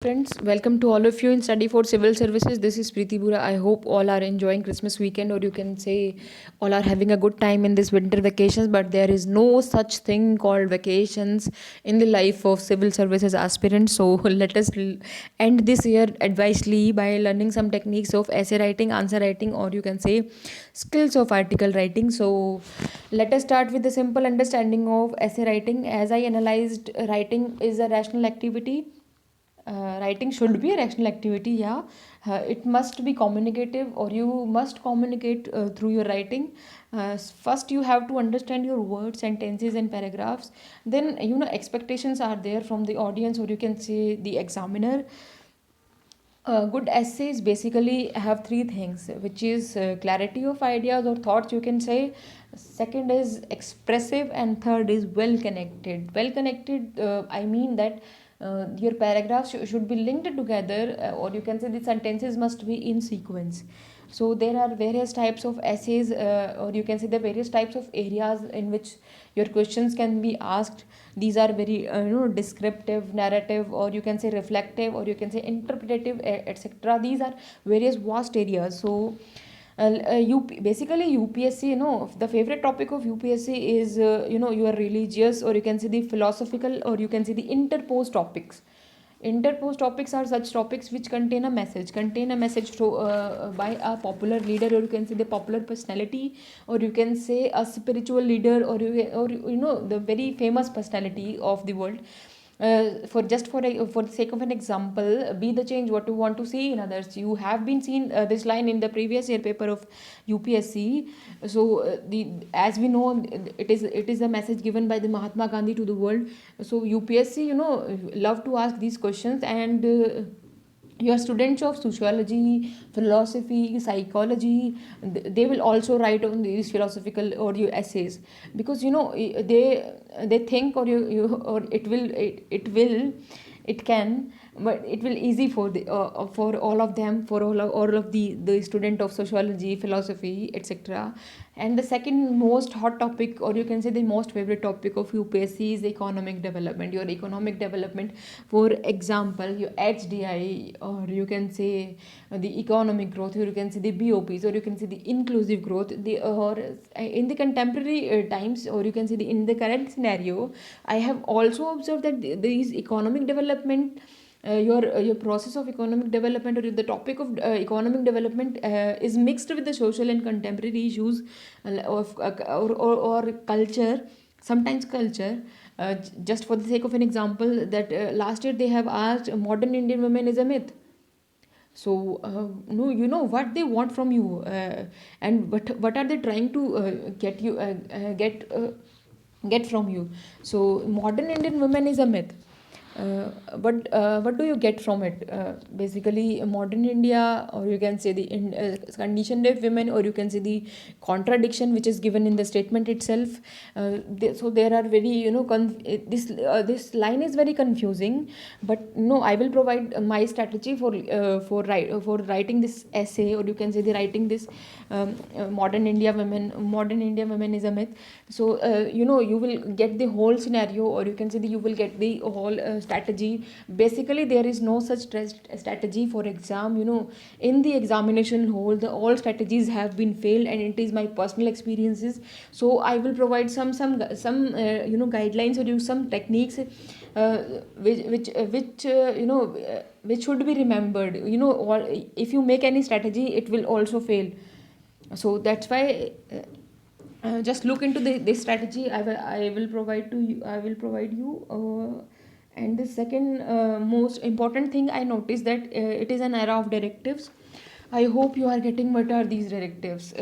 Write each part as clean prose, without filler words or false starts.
friends, welcome to all of you in Study for Civil Services. This is Preeti Bura. I hope all are enjoying Christmas weekend, or you can say all are having a good time in this winter vacations. But there is no such thing called vacations in the life of civil services aspirants. So let us end this year advisely by learning some techniques of essay writing, answer writing, or you can say skills of article writing. So let us start with the simple understanding of essay writing. As I analyzed, writing is a rational activity. Writing should be a rational activity, yeah. It must be communicative, or you must communicate through your writing. First you have to understand your words, sentences and paragraphs. Then expectations are there from the audience, or you can say the examiner. Good essays basically have three things, which is clarity of ideas or thoughts, you can say. Second is expressive, and third is well connected. Well connected, I mean that your paragraphs should be linked together, or you can say the sentences must be in sequence. So there are various types of essays, or you can say the various types of areas in which your questions can be asked. These are very descriptive, narrative, or you can say reflective, or you can say interpretative, etc. These are various vast areas. So basically UPSC, the favorite topic of UPSC is your religious, or you can say the philosophical, or you can say the interposed topics. Interposed topics are such topics which contain a message by a popular leader, or you can say the popular personality, or you can say a spiritual leader, or the very famous personality of the world. For the sake of an example, be the change what you want to see in others. You have been seen this line in the previous year paper of UPSC. So the as we know, it is a message given by the Mahatma Gandhi to the world. So UPSC love to ask these questions, and your students of sociology, philosophy, psychology, they will also write on these philosophical or your essays, because they think, or or it can, but it will easy for for all of them, for all of the student of sociology, philosophy, etc. And the second most hot topic, or you can say the most favorite topic of UPSC, is economic development. Your economic development, for example, your HDI, or you can say the economic growth, or you can say the BOPs, or you can say the inclusive growth. Or in the contemporary times, or you can say in the current scenario, I have also observed that these economic development, your process of economic development, or the topic of economic development is mixed with the social and contemporary issues, or culture, sometimes culture. Just for the sake of an example, that last year they have asked, modern Indian women is a myth. So no, you know what they want from you, and what are they trying to get from you. So modern Indian women is a myth. But what do you get from it? Basically, modern India, or you can say the condition of women, or you can say the contradiction which is given in the statement itself. So there are very this line is very confusing. But no, I will provide my strategy for writing this essay, or you can say the writing this modern India women is a myth. So you will get the whole scenario, or you can say you will get the whole strategy. Basically, there is no such strategy for exam. In the examination hall, the all strategies have been failed, and it is my personal experiences. So I will provide some guidelines, or use some techniques, which should be remembered. Or if you make any strategy, it will also fail. So that's why just look into this strategy. I will provide to you. I will provide you. And the second most important thing I noticed, that it is an era of directives. I hope you are getting what are these directives.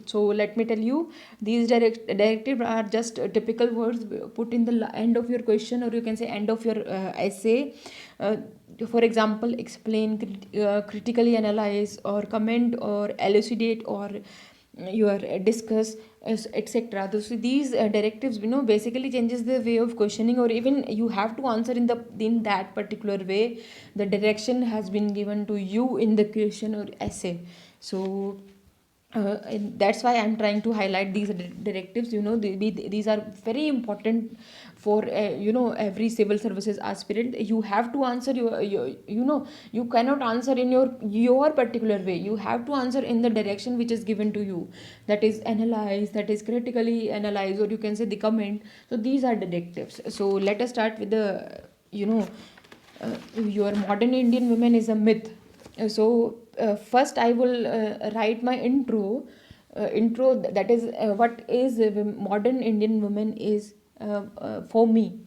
So let me tell you, these directives are just typical words put in the end of your question, or you can say end of your essay. uh, for example, explain, critically analyze, or comment, or elucidate, or your discuss, etc. So these directives basically changes the way of questioning, or even you have to answer in that particular way the direction has been given to you in the question or essay. So and that's why I'm trying to highlight these directives. These are very important for every civil services aspirant. You have to answer you cannot answer in your particular way. You have to answer in the direction which is given to you, that is analyze, that is critically analyze, or you can say the comment. So these are directives. So let us start with the you know your modern Indian women is a myth. First I will write my intro, that is what is modern Indian woman is for me.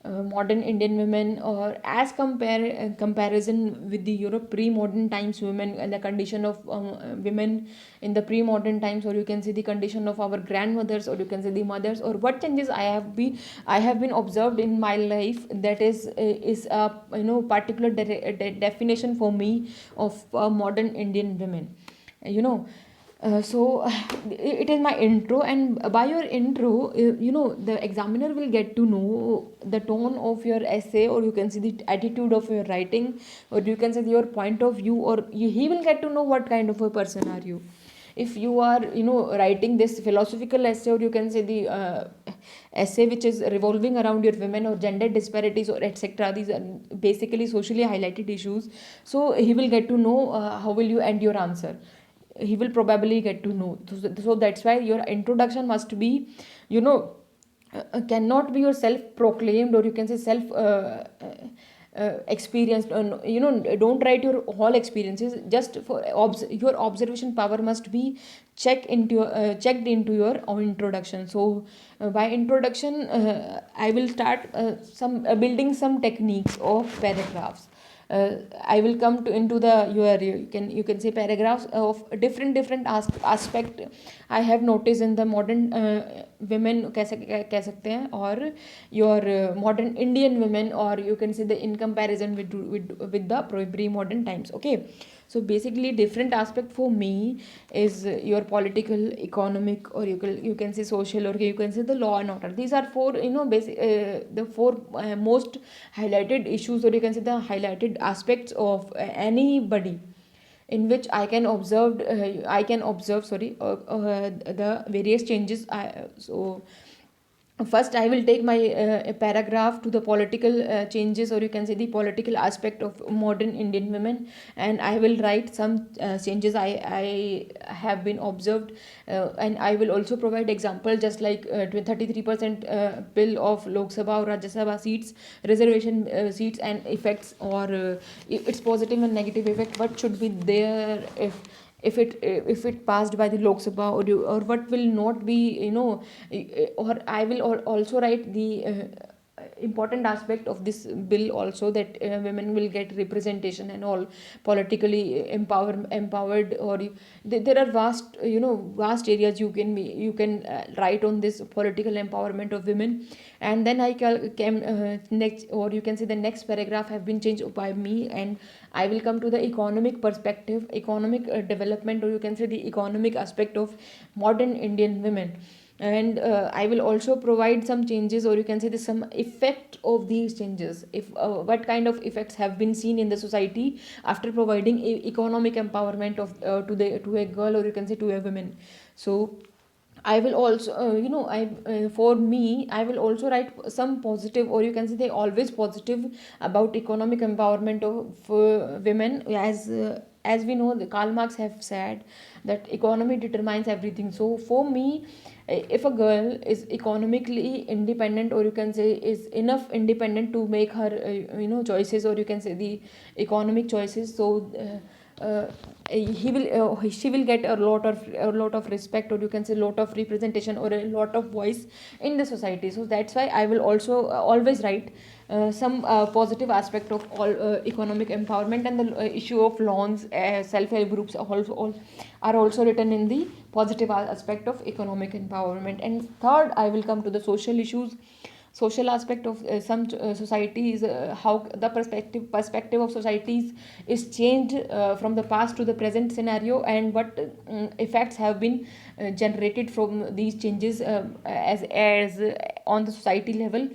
Modern Indian women, or as comparison with the Europe pre-modern times women, and the condition of women in the pre-modern times, or you can say the condition of our grandmothers, or you can say the mothers, or what changes I have been observed in my life. That is a particular definition for me of modern Indian women. You know so it is my intro, and by your intro, the examiner will get to know the tone of your essay, or you can see the attitude of your writing, or you can say your point of view, or he will get to know what kind of a person are you. If you are writing this philosophical essay, or you can say the essay which is revolving around your women or gender disparities or etc., these are basically socially highlighted issues. So he will get to know how will you end your answer. He will probably get to know. So that's why your introduction must be, you know cannot be your self proclaimed, or you can say self experienced. Don't write your whole experiences. Just for your observation power must be checked into your own introduction. So by introduction, I will start some building some techniques of paragraphs. I will come to into the your you can say paragraphs of different aspect I have noticed in the modern women, कह सकते हैं, और your modern Indian women, or you can say the in comparison with the pre-modern times. Okay, so basically different aspect for me is your political, economic, or you can say social, or you can say the law and order. These are four, basic the four most highlighted issues, or you can say the highlighted aspects of anybody, in which I can observe, sorry, the various changes. First I will take my paragraph to the political changes, or you can say the political aspect of modern Indian women, and I will write some changes I have been observed, and I will also provide example, just like 33% bill of Lok Sabha or Rajya Sabha seats, reservation seats, and effects, or its positive and negative effect, what should be there if it passed by the Lok Sabha, or what will not be, or I will also write the important aspect of this bill also, that women will get representation and all, politically empowered, or there are vast areas you can write on this political empowerment of women. And then I came next, or you can say the next paragraph have been changed by me, and I will come to the economic perspective, economic development, or you can say the economic aspect of modern Indian women. And I will also provide some changes, or you can say the some effect of these changes, if what kind of effects have been seen in the society after providing economic empowerment of to a girl, or you can say to a woman. So I will also, I for me, I will also write some positive, or you can say they always positive about economic empowerment of women, as we know, the Karl Marx have said that economy determines everything. So for me, if a girl is economically independent, or you can say is enough independent to make her choices, or you can say the economic choices, so she will get a lot of respect, or you can say lot of representation, or a lot of voice in the society. So that's why I will also always write some positive aspect of all economic empowerment, and the issue of loans, self-help groups are also written in the positive aspect of economic empowerment. And third, I will come to the social issues, social aspect of some societies, how the perspective of societies is changed from the past to the present scenario, and what effects have been generated from these changes, as on the society level.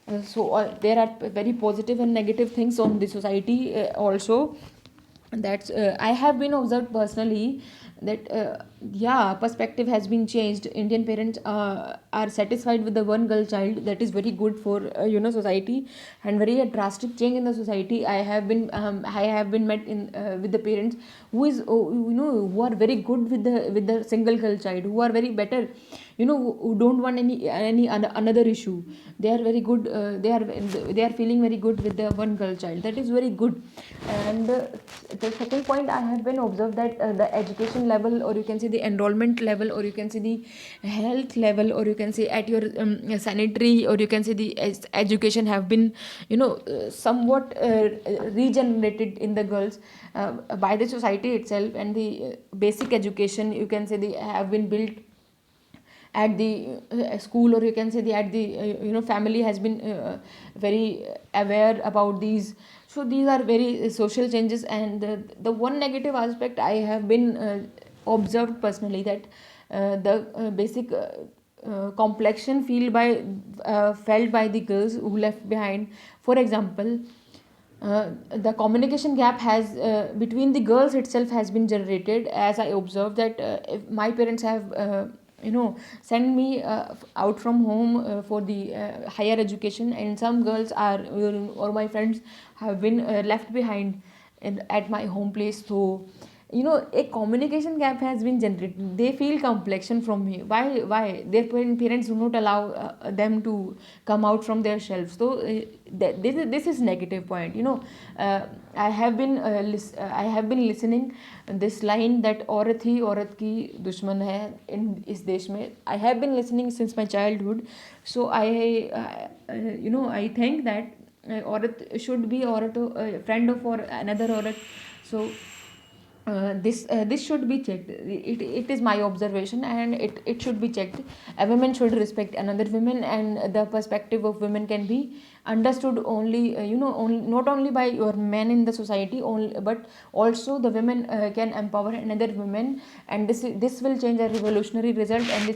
There are very positive and negative things on the society also. That's I have been observed personally that yeah, perspective has been changed. Indian parents are satisfied with the one girl child. That is very good for society, and very a drastic change in the society. I have been met in with the parents who is who are very good with the single girl child, who are very better, who don't want another issue. They are very good, they are feeling very good with the one girl child. That is very good. And the second point, I have been observed that the education level, or you can say the enrollment level, or you can say the health level, or you can say at your sanitary, or you can say the education have been somewhat regenerated in the girls by the society itself. And the basic education, you can say, the have been built at the school, or you can say the at the family has been very aware about these. So these are very social changes. And the one negative aspect I have been observed personally, that the basic complexion felt by the girls who left behind. For example, the communication gap has between the girls itself has been generated, as I observed that if my parents have sent me out from home for the higher education, and some girls are or my friends have been left behind at my home place. So a communication gap has been generated. They feel complexion from me. Why their parents do not allow them to come out from their shelves. So this is negative point. I have been listening this line that औरत ही औरत की दुश्मन है in इस देश में. I have been listening since my childhood. So I think that औरत should be औरत friend of or another औरत. So this should be checked. It is my observation, and it should be checked. A woman should respect another woman, and the perspective of women can be understood only not only by your men in the society only, but also the women can empower another women. And this will change a revolutionary result, and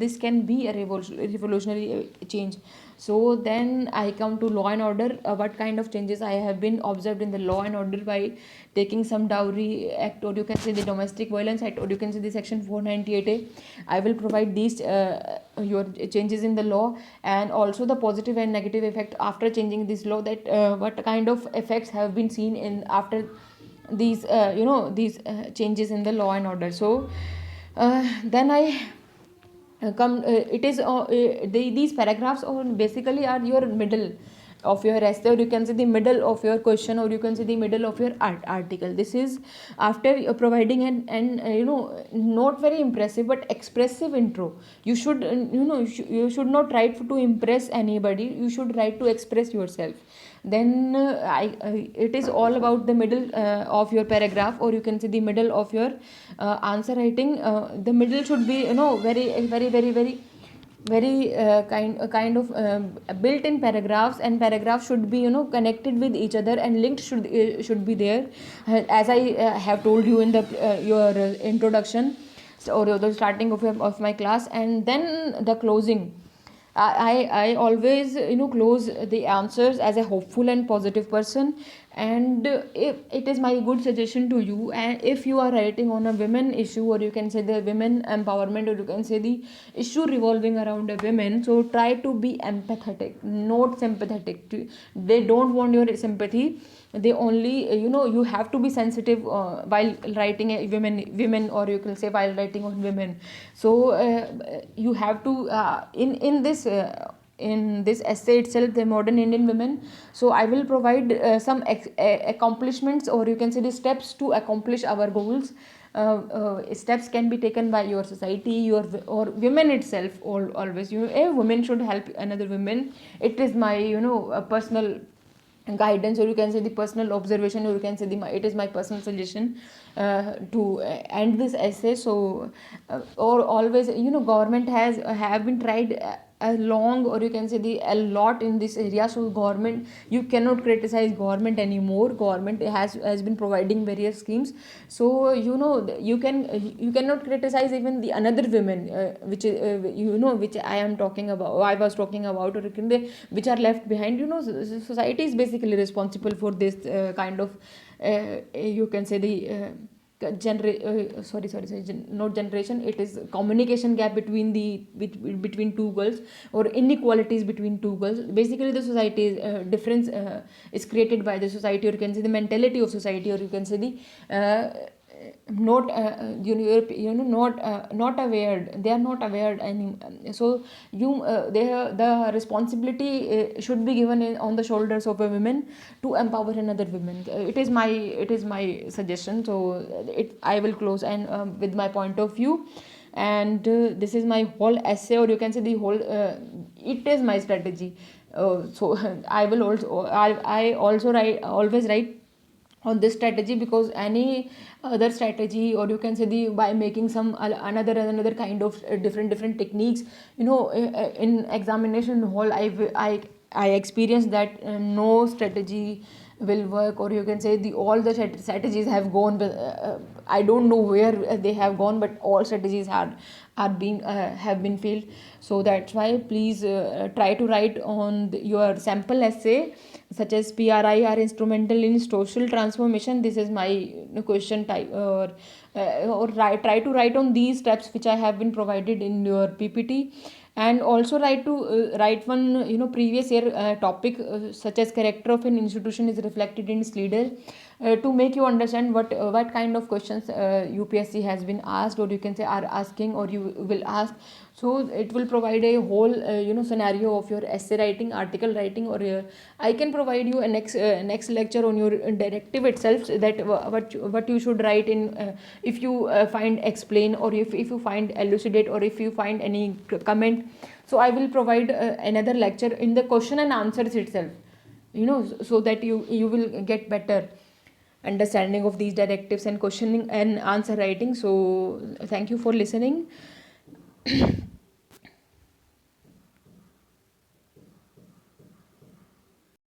this can be a revolutionary change. So then I come to law and order. What kind of changes I have been observed in the law and order by taking some dowry act, or you can say the domestic violence act, or you can say the section 498A. I will provide these your changes in the law, and also the positive and negative effect after changing this law, that what kind of effects have been seen in after these changes in the law and order. So then I come it is these paragraphs or basically are your middle of your essay, or you can say the middle of your question, or you can say the middle of your article. This is after providing an not very impressive but expressive intro. You should you should not write to impress anybody. You should write to express yourself. Then it is all about the middle of your paragraph, or you can say the middle of your answer writing. The middle should be very kind of built in paragraphs, and paragraphs should be connected with each other, and linked should be there, as I have told you in the your introduction, or the starting of my class. And then the closing, I always close the answers as a hopeful and positive person. And if it is my good suggestion to you, and if you are writing on a women issue, or you can say the women empowerment, or you can say the issue revolving around a women, so try to be empathetic, not sympathetic. They don't want your sympathy. They only you have to be sensitive while writing a women, or you can say while writing on women. So you have to in this essay itself, the modern Indian women. So I will provide some accomplishments, or you can say the steps to accomplish our goals. Steps can be taken by your society, your or women itself. Always a woman should help another woman. It is my personal guidance, or you can say the personal observation, or you can say it is my personal suggestion to end this essay. So or always government have been tried a long, or you can say a lot in this area. So government, you cannot criticize government anymore. Government has been providing various schemes. So you cannot criticize even the another women, which which I am talking about, I was talking about, or you can say which are left behind. Society is basically responsible for this kind of you can say the not generation, it is communication gap between between two girls, or inequalities between two girls. Basically the society is difference is created by the society, or you can say the mentality of society, or you can say the not not aware, they are not aware any. So the responsibility should be given on the shoulders of a woman to empower another woman. It is my suggestion. So I will close and with my point of view. And this is my whole essay, or you can say the whole it is my strategy. So I will also I also write, always write on this strategy, because any other strategy, or you can say the by making some another kind of different techniques, in examination hall, I experienced that no strategy will work, or you can say the all the strategies have gone, I don't know where they have gone, but all strategies are being have been failed. So that's why please try to write on your sample essay, such as PRI are instrumental in social transformation. This is my question type, or try to write on these steps which I have been provided in your PPT. And also write one previous year topic, such as character of an institution is reflected in its leader, to make you understand what kind of questions UPSC has been asked, or you can say are asking, or you will ask. So it will provide a whole scenario of your essay writing, article writing, or I can provide you a next lecture on your directive itself, that what you should write in, if you find explain, or if you find elucidate, or if you find any comment. So I will provide another lecture in the question and answers itself, so that you will get better understanding of these directives and questioning and answer writing. So thank you for listening.